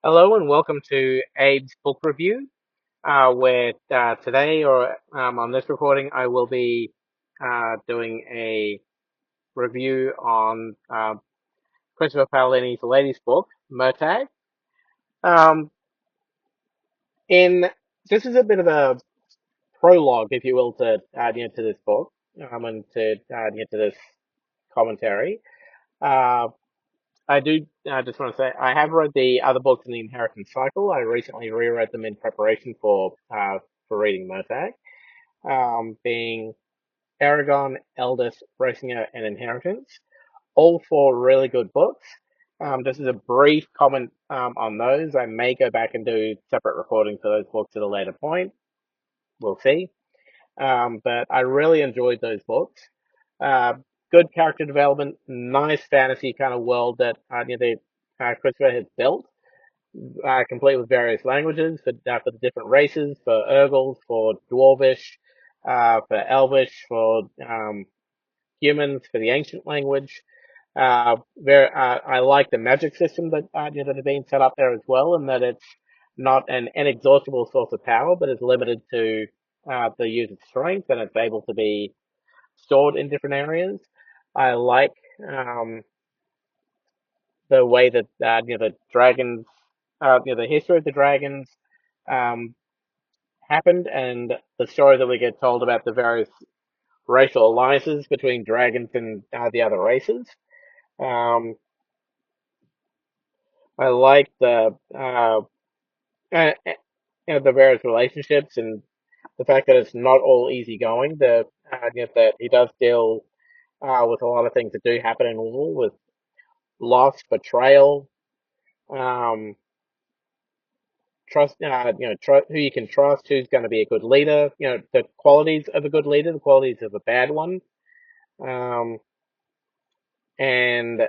Hello and welcome to Abe's book review, where today or on this recording I will be doing a review on Christopher Paolini's latest book, Murtagh. Um, in This is a bit of a prologue, if you will, to this book and to this commentary. Uh, I do just want to say I have read the other books in the Inheritance cycle. I recently reread them in preparation for reading Murtagh, being Aragon, Eldest, Rosinger, and Inheritance. All four really good books. Just as a brief comment on those, I may go back and do separate recordings for those books at a later point. We'll see. But I really enjoyed those books. Uh, Good character development, nice fantasy kind of world that Christopher has built, complete with various languages for the different races, for Urgles, for Dwarvish, for Elvish, for humans, for the ancient language. I like the magic system that has been set up there as well, and that it's not an inexhaustible source of power, but is limited to the user's strength, and it's able to be stored in different areas. I like um, the way that the dragons, the history of the dragons um, happened, and the story that we get told about the various racial alliances between dragons and the other races. Um, I like uh, the various relationships and the fact that it's not all easy going. That he does deal with a lot of things that do happen in war, with loss, betrayal, um, trust, who you can trust, who's going to be a good leader, the qualities of a good leader, the qualities of a bad one, um, and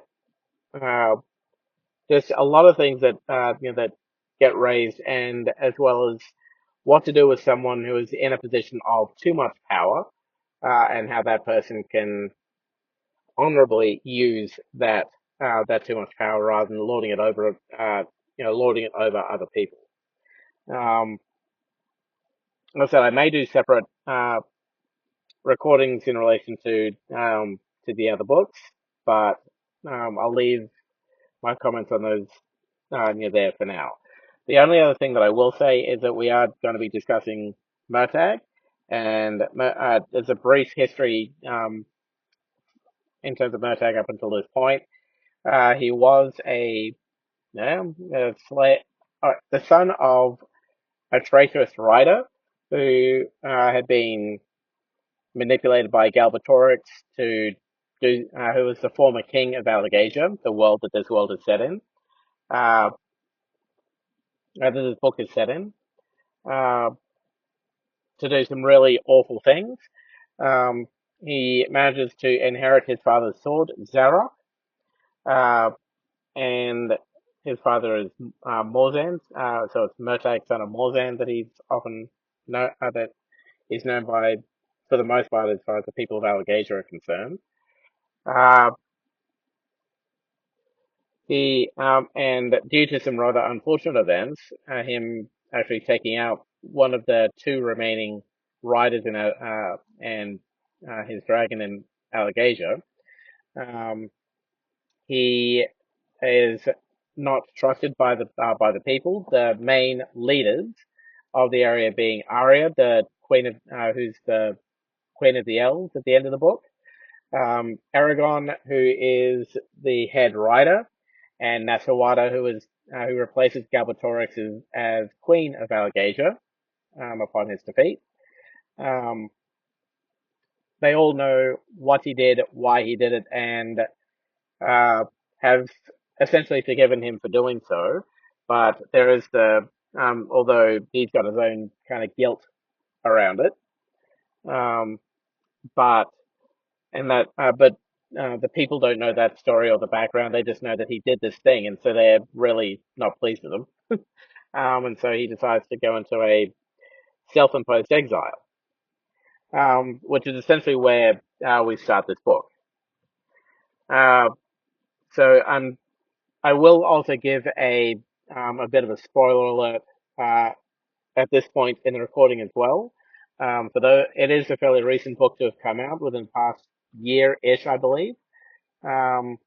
uh, just a lot of things that get raised, and as well as what to do with someone who is in a position of too much power, and how that person can honorably use that too much power rather than lording it over other people. Um, like I said, I may do separate recordings in relation to the other books, but I'll leave my comments on those near there for now. The only other thing that I will say is that we are going to be discussing Murtagh, and there's a brief history in terms of Murtagh up until this point. He was the son of a traitorous rider who had been manipulated by Galbatorix to who was the former king of Alagasia, the world that this world is set in, uh, that this book is set in, uh, to do some really awful things. Um, he manages to inherit his father's sword, Zarok, uh, and his father is Morzan, so it's Murtagh, son of Morzan, that that he's known by, for the most part, as far as the people of Alagasia are concerned. Uh, and due to some rather unfortunate events, him actually taking out one of the two remaining riders and his dragon in Alagasia, um, he is not trusted by the people. The main leaders of the area being Arya, the queen of who's the queen of the elves at the end of the book. Aragon, who is the head rider, and Nasawada, who replaces Galbatorix as Queen of Alagasia upon his defeat. Um, they all know what he did, why he did it, and have essentially forgiven him for doing so. But there is although he's got his own kind of guilt around it, um, but but the people don't know that story or the background. They just know that he did this thing, and so they're really not pleased with him. And so he decides to go into a self-imposed exile, which is essentially where we start this book. Uh, so I will also give a a bit of a spoiler alert uh, at this point in the recording as well. For though it is a fairly recent book to have come out within the past year-ish, I believe. Um,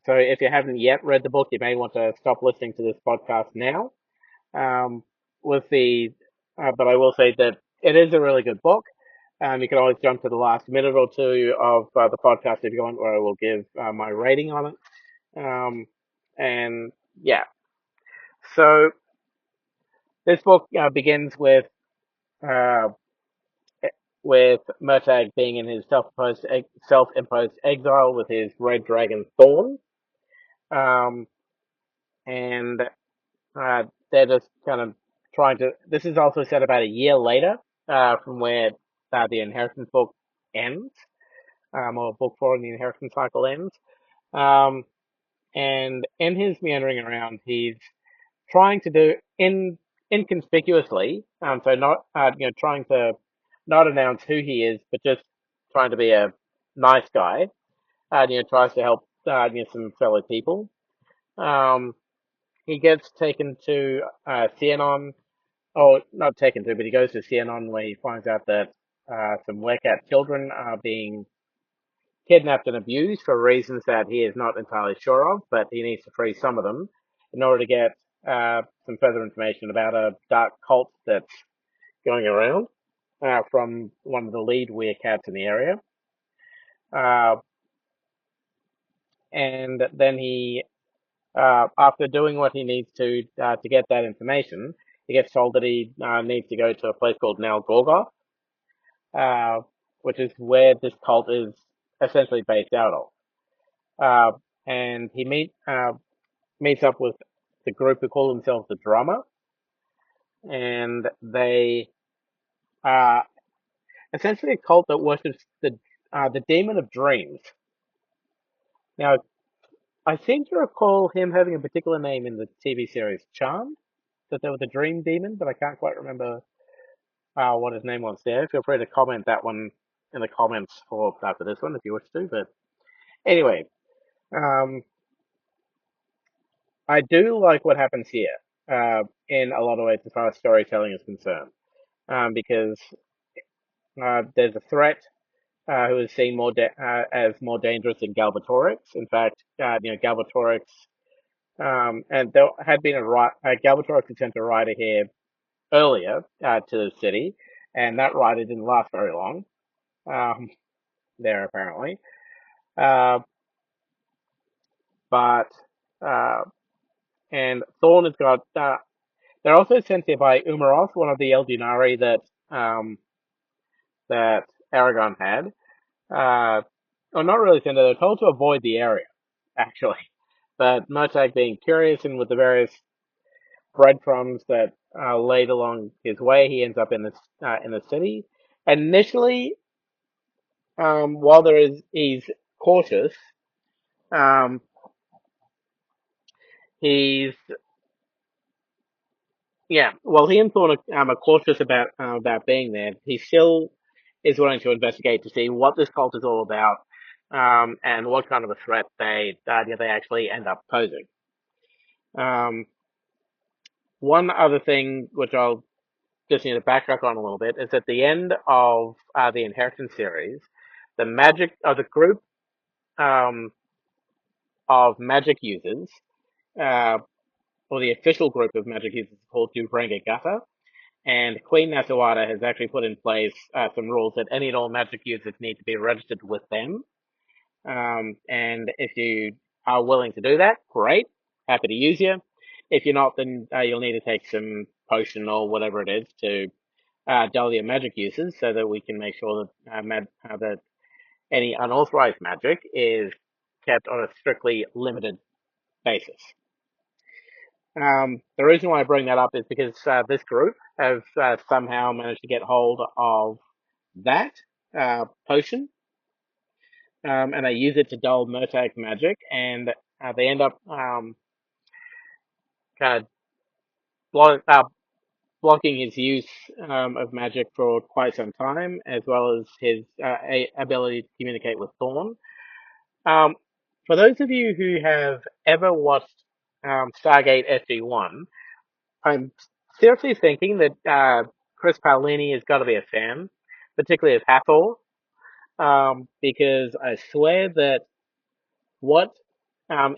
so if you haven't yet read the book, you may want to stop listening to this podcast now. Um, with the, but I will say that it is a really good book. You can always jump to the last minute or two of the podcast if you want, where I will give my rating on it. And yeah, so this book begins uh, with Murtagh being in his self-imposed exile with his red dragon Thorn, um, and they're just kind of trying to. This is also set about a year later from where the inheritance book ends, or book four in the inheritance cycle ends. Um, and in his meandering around, he's trying to do inconspicuously, so not trying to not announce who he is, but just trying to be a nice guy. Tries to help some fellow people. Um, he gets taken to Cianon, or not taken to, but he goes to Cianon where he finds out that some Werecat children are being kidnapped and abused for reasons that he is not entirely sure of, but he needs to free some of them in order to get some further information about a dark cult that's going around from one of the lead Werecats in the area. Uh, and then after doing what he needs to get that information, he gets told that he needs to go to a place called Nal Gorgoth, uh, which is where this cult is essentially based out of. And he meets up with the group who call themselves the Drummer, and they are essentially a cult that worships the demon of dreams. Now, I seem to recall him having a particular name in the TV series Charmed, that there was a dream demon, but I can't quite remember what his name was there. Feel free to comment that one in the comments for after this one if you wish to. But anyway, um, I do like what happens here in a lot of ways as far as storytelling is concerned, because there's a threat who is seen as more dangerous than Galbatorix. In fact, Galbatorix, and there had been Galbatorix had sent a rider here earlier to the city, and that rider didn't last very long um, there apparently. Uh, but uh, and Thorn has got. They're also sent here by Umaroth, one of the Eldunari that Aragon had. Or not really sent. They're told to avoid the area, actually. But Murtagh, being curious and with the various breadcrumbs that are laid along his way, he ends up in the city. And initially, while he's cautious. Um, he's Yeah, well, he and Thorne are cautious about being there. He still is willing to investigate to see what this cult is all about, and what kind of a threat they actually end up posing. Um, one other thing which I'll just need to backtrack on a little bit is at the end of the Inheritance series, the group um, of magic users, uh, or the official group of magic users is called Dubranga Gutta. And Queen Nasawada has actually put in place some rules that any and all magic users need to be registered with them. And if you are willing to do that, great. Happy to use you. If you're not, then you'll need to take some potion or whatever it is to dull your magic uses so that we can make sure that any unauthorized magic is kept on a strictly limited basis. The reason why I bring that up is because this group have somehow managed to get hold of that potion, and they use it to dull Murtagh magic, and they end up kind of blocking his use of magic for quite some time, as well as his ability to communicate with Thorn. Um, for those of you who have ever watched Stargate SG-1, I'm seriously thinking that Chris Paolini has got to be a fan, particularly of Hathor, because I swear that what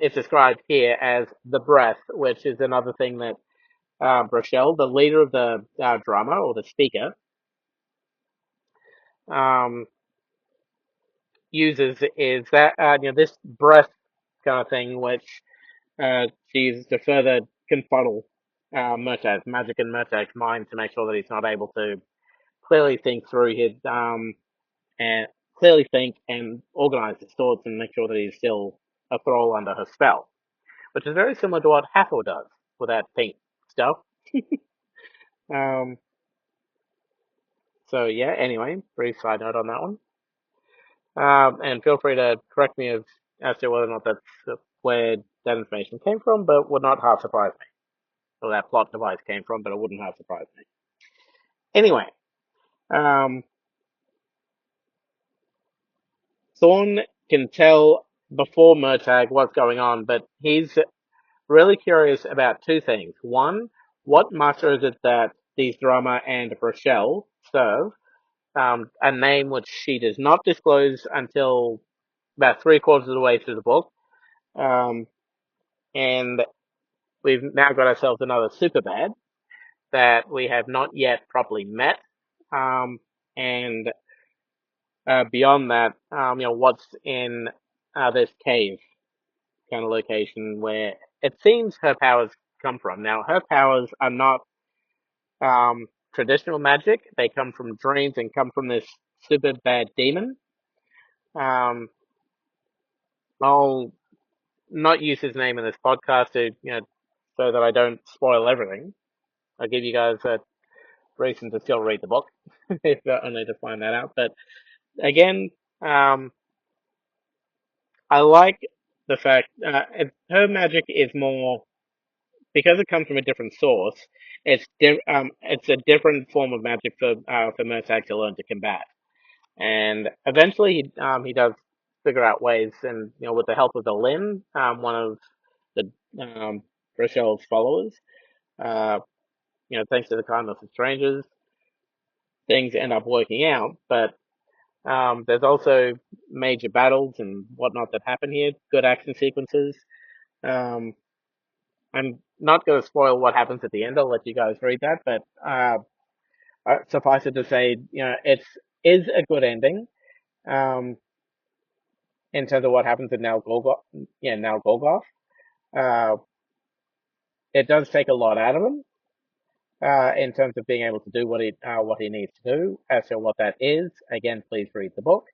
is described here as the breath, which is another thing that Rochelle, the leader of the drama or the speaker, um, uses is that this breath kind of thing, which she uses to further confuddle Murtagh's magic and Murtagh's mind to make sure that he's not able to clearly think through his and clearly think and organize his thoughts and make sure that he's still a thrall under her spell, which is very similar to what Hathor does with that pink stuff. Um, so yeah. Anyway, brief side note on that one. And feel free to correct me as to whether or not that's where that information came from, but would not half surprise me. Or that plot device came from, but it wouldn't half surprise me. Anyway, um, Thorn can tell before Murtagh what's going on, but he's really curious about two things. One, what master is it that these drama and Rochelle serve? A name which she does not disclose until about three-quarters of the way through the book. Um, and we've now got ourselves another super bad that we have not yet properly met. And beyond that, what's in this cave kind of location where it seems her powers come from. Now, her powers are not traditional magic. They come from dreams and come from this super bad demon. Um, I'll not use his name in this podcast to, so that I don't spoil everything. I'll give you guys a reason to still read the book, if only to find that out. But again, I like the fact her magic is more because it comes from a different source. It's a different form of magic for Murtagh to learn to combat. And eventually, he does figure out ways, and with the help of the Lin, one of the Rochelle's followers, uh, thanks to the kindness of strangers, things end up working out. But there's also major battles and whatnot that happen here. Good action sequences. Um, I'm not going to spoil what happens at the end. I'll let you guys read that. But suffice it to say, it's is a good ending. Um, in terms of what happens in Nal Golgoth, Nal Golgoth. Uh, it does take a lot out of him in terms of being able to do what he needs to do. As to what that is, again, please read the book.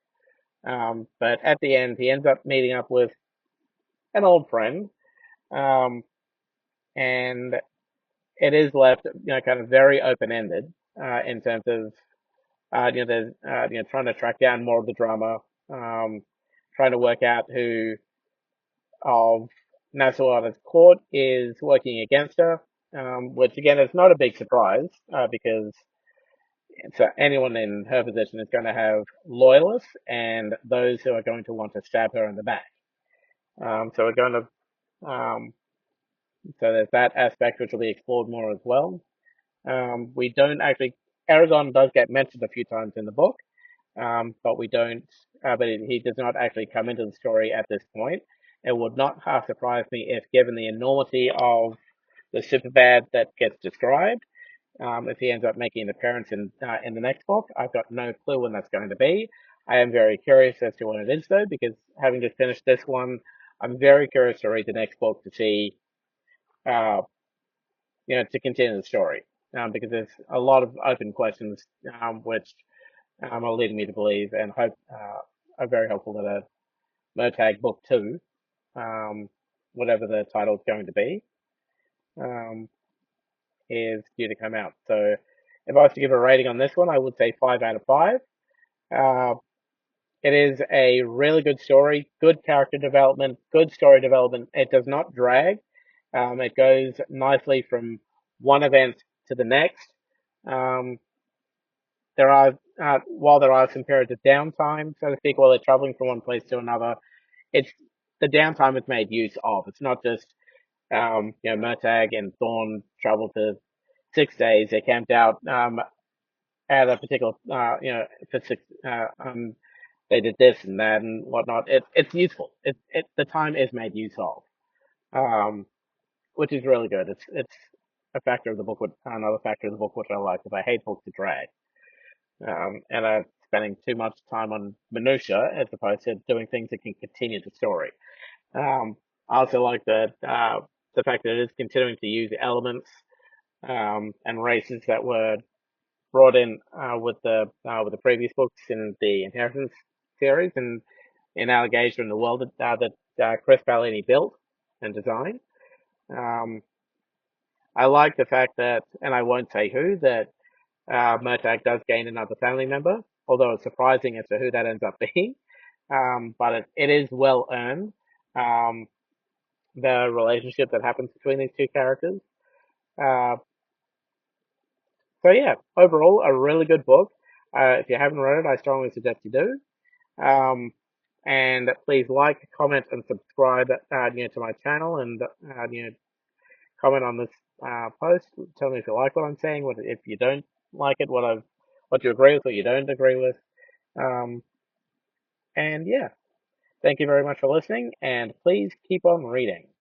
But at the end, he ends up meeting up with an old friend, um, and it is left, kind of very open ended in terms of there's trying to track down more of the drama, um, trying to work out who of Nasrallah's court is working against her, which again is not a big surprise because anyone in her position is going to have loyalists and those who are going to want to stab her in the back. So we're going to, so there's that aspect which will be explored more as well. We don't actually, Aragon does get mentioned a few times in the book, but we don't, but he does not actually come into the story at this point. It would not half surprise me if, given the enormity of the super bad that gets described, if he ends up making an appearance in the next book. I've got no clue when that's going to be. I am very curious as to when it is, though, because having just finished this one, I'm very curious to read the next book to see, uh, to continue the story, because there's a lot of open questions, which are leading me to believe and hope are very hopeful that a Murtagh book two, um, whatever the title is going to be, um, is due to come out. So if I was to give a rating on this one, I would say 5 out of 5. Uh, it is a really good story, good character development, good story development. It does not drag. It goes nicely from one event to the next. Um, there are, while there are some periods of downtime, so to speak, while they're traveling from one place to another, it's the downtime is made use of. It's not just Murtagh and Thorn traveled for 6 days. They camped out at a particular, for six. They did this and that and whatnot. It's useful. The time is made use of, um, which is really good. It's a factor of the book. Another factor of the book which I like, because I hate books to drag. And spending too much time on minutia as opposed to doing things that can continue the story. Um, I also like the fact that it is continuing to use elements and races that were brought in with the previous books in the Inheritance series and in Allegation in the world that Chris Paolini built and designed. Um, I like the fact that, and I won't say who, that Murtagh does gain another family member, although it's surprising as to who that ends up being. But it is well earned. Um, the relationship that happens between these two characters. Uh, so yeah, overall, a really good book. If you haven't read it, I strongly suggest you do. Um, and please like, comment, and subscribe, to my channel, and comment on this post. Tell me if you like what I'm saying, what if you don't like it, what you agree with, what you don't agree with. Um, and yeah, thank you very much for listening, and please keep on reading.